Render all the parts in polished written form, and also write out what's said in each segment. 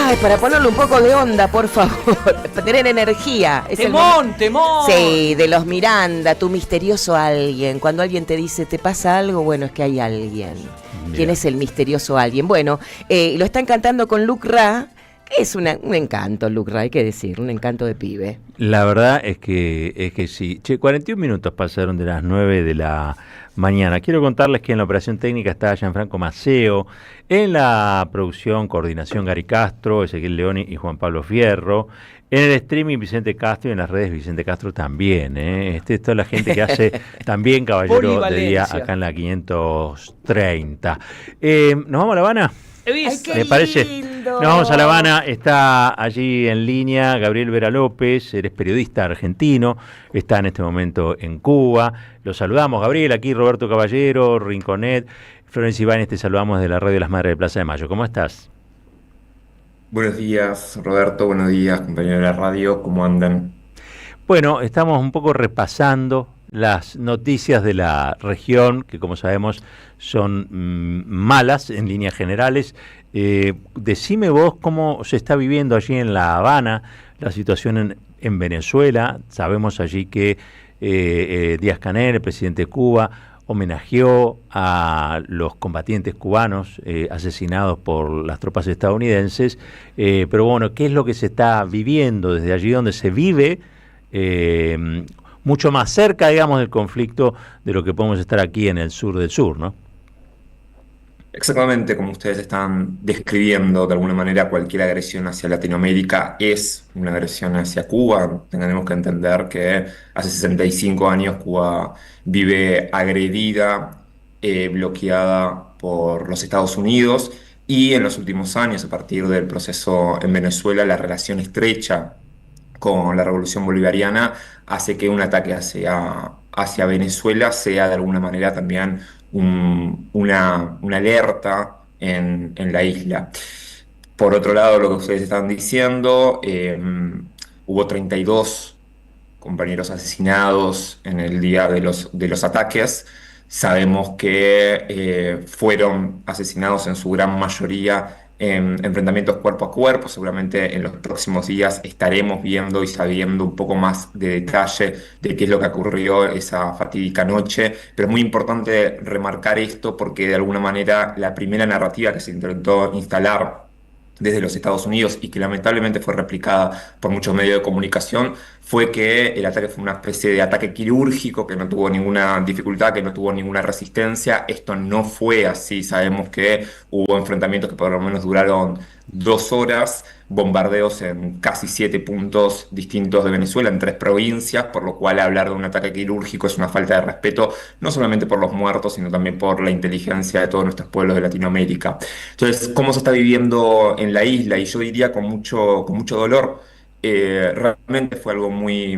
Ay, para ponerle un poco de onda, por favor. Para tener energía. Es ¡Temón, temón! Sí, de los Miranda, tu misterioso alguien. Cuando alguien te dice, ¿te pasa algo? Bueno, es que hay alguien. Mira. ¿Quién es el misterioso alguien? Bueno, lo están cantando con Luc Ra, que es un encanto, Luc Ra, hay que decir, un encanto de pibe. La verdad es que sí. Che, 41 minutos pasaron de las 9 de la mañana. Quiero contarles que en la operación técnica está Gianfranco Maceo, en la producción, coordinación Gary Castro, Ezequiel Leoni y Juan Pablo Fierro, en el streaming Vicente Castro y en las redes Vicente Castro también. Esto es toda la gente que hace también Caballero de Día acá en la 530. ¿Nos vamos a La Habana? Ay, ¿Me parece? Nos vamos a La Habana, está allí en línea Gabriel Vera López, eres periodista argentino, está en este momento en Cuba. Los saludamos, Gabriel, aquí Roberto Caballero, Rinconet, Florencia Ibáñez, te saludamos de la Radio de las Madres de Plaza de Mayo. ¿Cómo estás? Buenos días, Roberto, buenos días, compañeros de la radio, ¿cómo andan? Bueno, estamos un poco repasando las noticias de la región, que como sabemos son malas en líneas generales. Decime vos cómo se está viviendo allí en La Habana la situación en Venezuela. Sabemos allí que Díaz-Canel, el presidente de Cuba, homenajeó a los combatientes cubanos asesinados por las tropas estadounidenses. Pero bueno, ¿qué es lo que se está viviendo desde allí donde se vive? Mucho más cerca, digamos, del conflicto de lo que podemos estar aquí en el sur del sur, ¿no? Exactamente como ustedes están describiendo, de alguna manera cualquier agresión hacia Latinoamérica es una agresión hacia Cuba. Tenemos que entender que hace 65 años Cuba vive agredida, bloqueada por los Estados Unidos, y en los últimos años, a partir del proceso en Venezuela, la relación estrecha con la revolución bolivariana hace que un ataque hacia Venezuela sea de alguna manera también una alerta en la isla. Por otro lado, lo que ustedes están diciendo, hubo 32 compañeros asesinados en el día de los ataques. Sabemos que fueron asesinados en su gran mayoría en enfrentamientos cuerpo a cuerpo. Seguramente en los próximos días estaremos viendo y sabiendo un poco más de detalle de qué es lo que ocurrió esa fatídica noche, pero es muy importante remarcar esto porque de alguna manera la primera narrativa que se intentó instalar desde los Estados Unidos y que lamentablemente fue replicada por muchos medios de comunicación, fue que el ataque fue una especie de ataque quirúrgico, que no tuvo ninguna dificultad, que no tuvo ninguna resistencia. Esto no fue así. Sabemos que hubo enfrentamientos que por lo menos duraron 2 horas, bombardeos en casi 7 puntos distintos de Venezuela, en 3 provincias, por lo cual hablar de un ataque quirúrgico es una falta de respeto, no solamente por los muertos, sino también por la inteligencia de todos nuestros pueblos de Latinoamérica. Entonces, ¿cómo se está viviendo en la isla? Y yo diría con mucho dolor. Realmente fue algo muy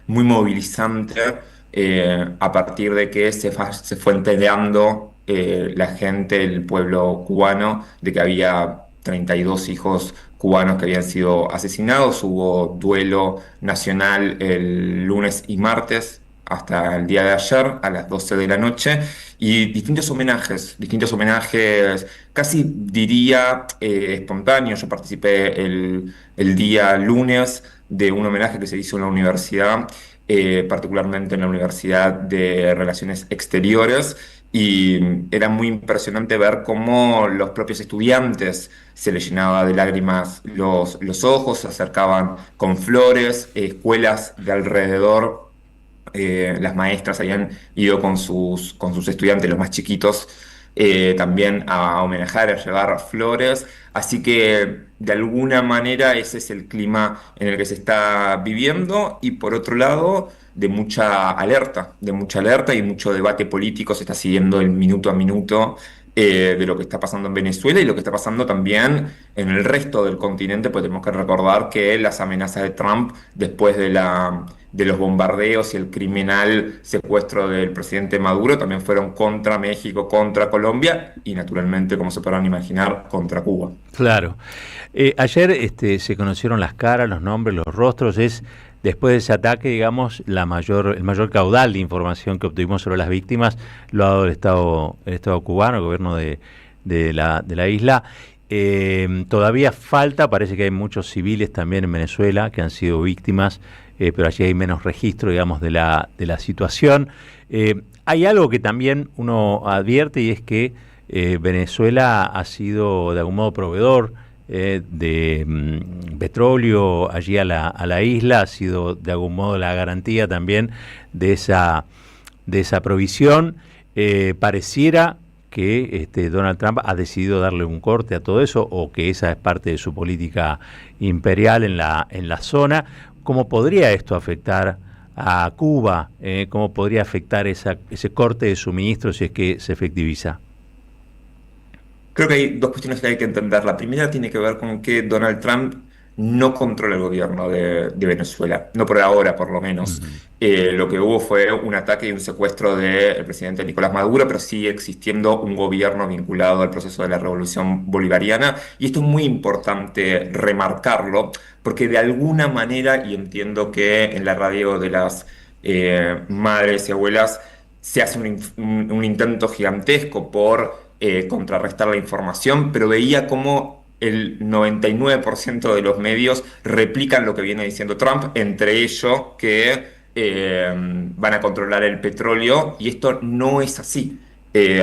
movilizante, a partir de que se fue enterando la gente, el pueblo cubano, de que había 32 hijos cubanos que habían sido asesinados. Hubo duelo nacional el lunes y martes hasta el día de ayer a las 12 de la noche, y distintos homenajes, casi diría espontáneos. Yo participé el día lunes de un homenaje que se hizo en la universidad, particularmente en la Universidad de Relaciones Exteriores, y era muy impresionante ver cómo los propios estudiantes se les llenaba de lágrimas los ojos, se acercaban con flores, escuelas de alrededor. Las maestras habían ido con sus estudiantes, los más chiquitos, también a homenajear, a llevar flores. Así que de alguna manera ese es el clima en el que se está viviendo, y por otro lado de mucha alerta y mucho debate político. Se está siguiendo el minuto a minuto de lo que está pasando en Venezuela y lo que está pasando también en el resto del continente, porque tenemos que recordar que las amenazas de Trump después de los bombardeos y el criminal secuestro del presidente Maduro también fueron contra México, contra Colombia y naturalmente, como se podrán imaginar, contra Cuba. Claro. Ayer se conocieron las caras, los nombres, los rostros. Después de ese ataque, digamos, el mayor caudal de información que obtuvimos sobre las víctimas lo ha dado el Estado cubano, el gobierno de la isla. Todavía falta, parece que hay muchos civiles también en Venezuela que han sido víctimas, pero allí hay menos registro, digamos, de la situación. Hay algo que también uno advierte y es que Venezuela ha sido de algún modo proveedor de petróleo allí a la isla, ha sido de algún modo la garantía también de esa provisión. Pareciera que Donald Trump ha decidido darle un corte a todo eso, o que esa es parte de su política imperial en la zona. ¿Cómo podría esto afectar a Cuba? ¿Cómo podría afectar ese corte de suministro si es que se efectiviza? Creo que hay dos cuestiones que hay que entender. La primera tiene que ver con que Donald Trump no controla el gobierno de Venezuela, no por ahora por lo menos. Ujú. Lo que hubo fue un ataque y un secuestro del presidente Nicolás Maduro, pero sigue existiendo un gobierno vinculado al proceso de la revolución bolivariana. Y esto es muy importante remarcarlo, porque de alguna manera, y entiendo que en la radio de las madres y abuelas se hace un intento gigantesco por contrarrestar la información, pero veía cómo el 99% de los medios replican lo que viene diciendo Trump, entre ellos que van a controlar el petróleo, y esto no es así.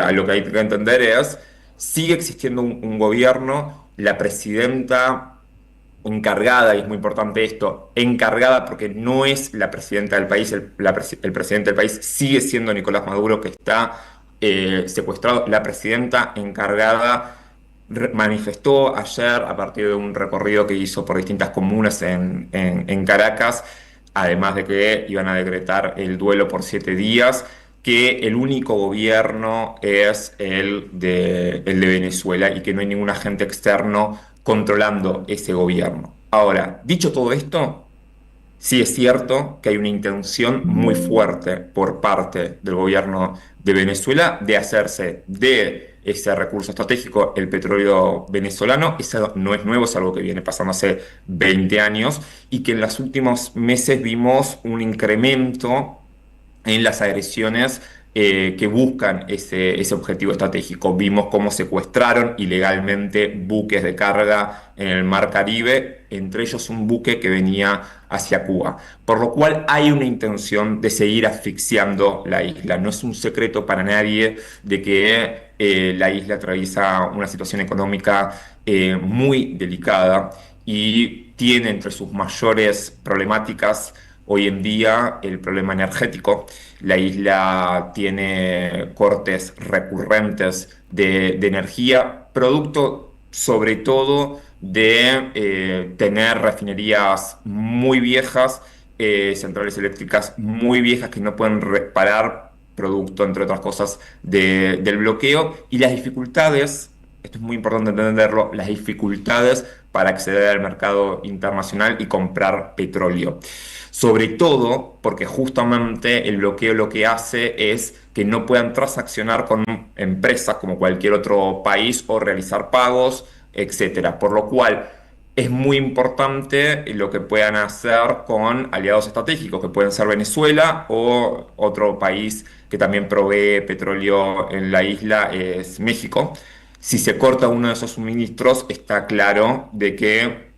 A lo que hay que entender es, sigue existiendo un gobierno, la presidenta encargada, y es muy importante esto, encargada porque no es la presidenta del país, el presidente del país sigue siendo Nicolás Maduro, que está secuestrado. La presidenta encargada manifestó ayer, a partir de un recorrido que hizo por distintas comunas en Caracas, además de que iban a decretar el duelo por 7 días, que el único gobierno es el de Venezuela y que no hay ningún agente externo controlando ese gobierno. Ahora, dicho todo esto, sí es cierto que hay una intención muy fuerte por parte del gobierno de Venezuela de hacerse de ese recurso estratégico, el petróleo venezolano. Eso no es nuevo, es algo que viene pasando hace 20 años, y que en los últimos meses vimos un incremento en las agresiones que buscan ese objetivo estratégico. Vimos cómo secuestraron ilegalmente buques de carga en el Mar Caribe, entre ellos un buque que venía hacia Cuba. Por lo cual hay una intención de seguir asfixiando la isla. No es un secreto para nadie de que la isla atraviesa una situación económica muy delicada, y tiene entre sus mayores problemáticas hoy en día el problema energético. La isla tiene cortes recurrentes de energía, producto sobre todo de tener refinerías muy viejas, centrales eléctricas muy viejas que no pueden reparar, producto, entre otras cosas, del bloqueo, y las dificultades. Esto es muy importante entenderlo, las dificultades para acceder al mercado internacional y comprar petróleo. Sobre todo porque justamente el bloqueo lo que hace es que no puedan transaccionar con empresas como cualquier otro país o realizar pagos, etcétera. Por lo cual es muy importante lo que puedan hacer con aliados estratégicos, que pueden ser Venezuela, o otro país que también provee petróleo en la isla es México. Si se corta uno de esos suministros, está claro de que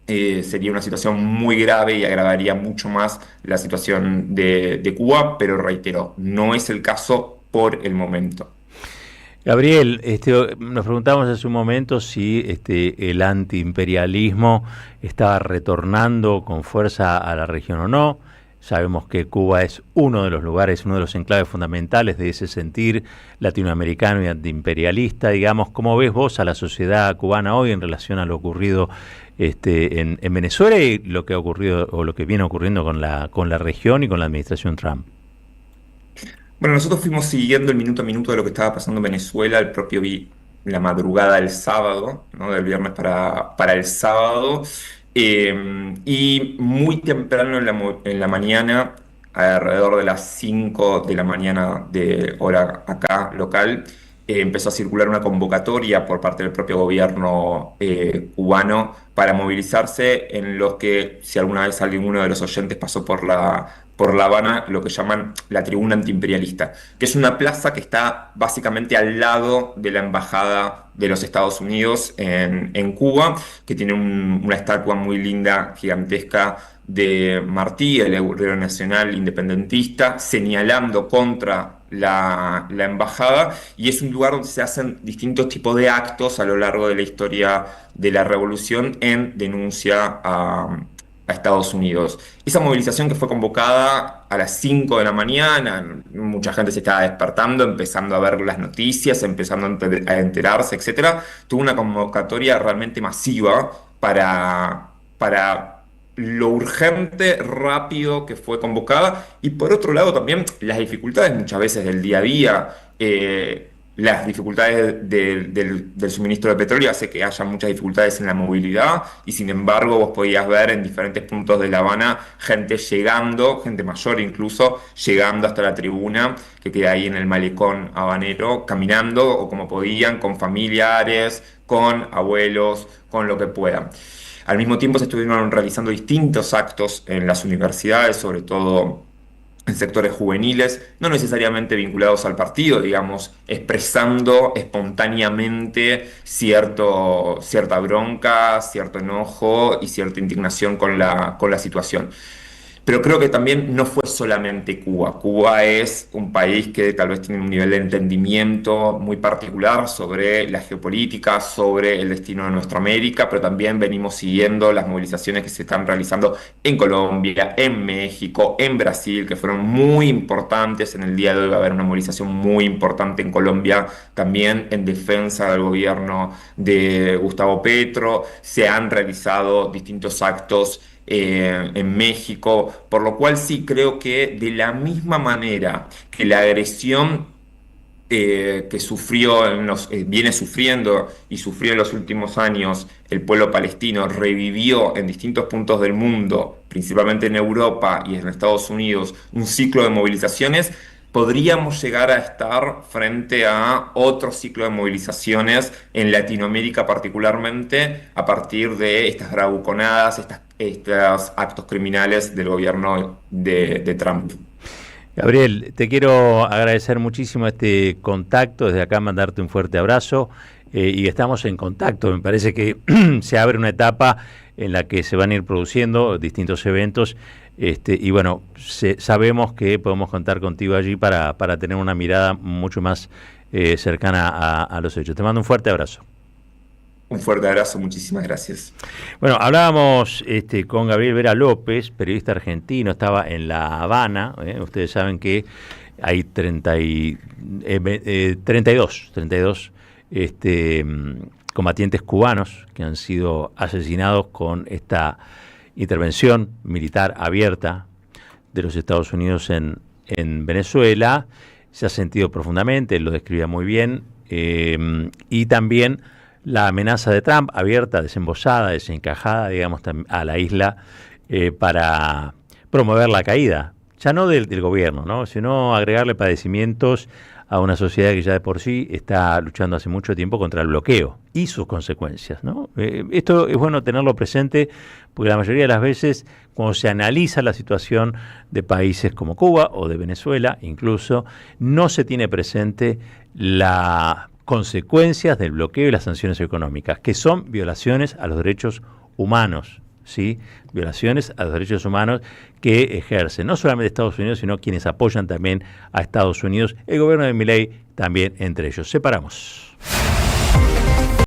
sería una situación muy grave y agravaría mucho más la situación de Cuba, pero reitero, no es el caso por el momento. Gabriel, nos preguntamos hace un momento si el antiimperialismo estaba retornando con fuerza a la región o no. Sabemos que Cuba es uno de los lugares, uno de los enclaves fundamentales de ese sentir latinoamericano y antiimperialista. Digamos, ¿cómo ves vos a la sociedad cubana hoy en relación a lo ocurrido en Venezuela y lo que ha ocurrido o lo que viene ocurriendo con la región y con la administración Trump? Bueno, nosotros fuimos siguiendo el minuto a minuto de lo que estaba pasando en Venezuela, la madrugada del sábado, ¿no? Del viernes para el sábado. Y muy temprano en la mañana, alrededor de las 5 de la mañana de hora acá local, empezó a circular una convocatoria por parte del propio gobierno cubano para movilizarse, en los que, si alguna vez alguno de los oyentes pasó por por La Habana lo que llaman la Tribuna Antiimperialista, que es una plaza que está básicamente al lado de la Embajada de los Estados Unidos en Cuba, que tiene una estatua muy linda, gigantesca, de Martí, el héroe nacional independentista, señalando contra la embajada, y es un lugar donde se hacen distintos tipos de actos a lo largo de la historia de la revolución en denuncia a Estados Unidos. Esa movilización, que fue convocada a las 5 de la mañana, mucha gente se estaba despertando, empezando a ver las noticias, empezando a enterarse, etcétera, tuvo una convocatoria realmente masiva para lo urgente, rápido que fue convocada, y por otro lado también las dificultades muchas veces del día a día, las dificultades del suministro de petróleo hace que haya muchas dificultades en la movilidad, y sin embargo vos podías ver en diferentes puntos de La Habana gente llegando, gente mayor incluso, llegando hasta la tribuna que queda ahí en el malecón habanero, caminando o como podían, con familiares, con abuelos, con lo que puedan. Al mismo tiempo se estuvieron realizando distintos actos en las universidades, sobre todo en sectores juveniles, no necesariamente vinculados al partido, digamos, expresando espontáneamente cierta bronca, cierto enojo y cierta indignación con la situación. Pero creo que también no fue solamente Cuba. Cuba es un país que tal vez tiene un nivel de entendimiento muy particular sobre la geopolítica, sobre el destino de nuestra América, pero también venimos siguiendo las movilizaciones que se están realizando en Colombia, en México, en Brasil, que fueron muy importantes. En el día de hoy va a haber una movilización muy importante en Colombia, también en defensa del gobierno de Gustavo Petro. Se han realizado distintos actos en México, por lo cual sí creo que de la misma manera que la agresión que sufrió viene sufriendo y sufrió en los últimos años el pueblo palestino, revivió en distintos puntos del mundo, principalmente en Europa y en Estados Unidos, un ciclo de movilizaciones. Podríamos llegar a estar frente a otro ciclo de movilizaciones en Latinoamérica, particularmente a partir de estas bravuconadas, estos actos criminales del gobierno de Trump. Gabriel, te quiero agradecer muchísimo este contacto, desde acá mandarte un fuerte abrazo, y estamos en contacto. Me parece que se abre una etapa en la que se van a ir produciendo distintos eventos, y bueno, sabemos que podemos contar contigo allí para tener una mirada mucho más cercana a los hechos. Te mando un fuerte abrazo. Un fuerte abrazo, muchísimas gracias. Bueno, hablábamos con Gabriel Vera López, periodista argentino, estaba en La Habana. Ustedes saben que hay 32 combatientes cubanos que han sido asesinados con esta intervención militar abierta de los Estados Unidos en Venezuela. Se ha sentido profundamente, él lo describía muy bien, y también la amenaza de Trump, abierta, desembosada, desencajada, digamos, a la isla, para promover la caída, ya no del gobierno, ¿no?, sino agregarle padecimientos a una sociedad que ya de por sí está luchando hace mucho tiempo contra el bloqueo y sus consecuencias, ¿no? Esto es bueno tenerlo presente, porque la mayoría de las veces, cuando se analiza la situación de países como Cuba o de Venezuela incluso, no se tiene presente las consecuencias del bloqueo y las sanciones económicas, que son violaciones a los derechos humanos, ¿sí? Violaciones a los derechos humanos que ejercen no solamente Estados Unidos, sino quienes apoyan también a Estados Unidos, el gobierno de Milei también entre ellos. Separamos.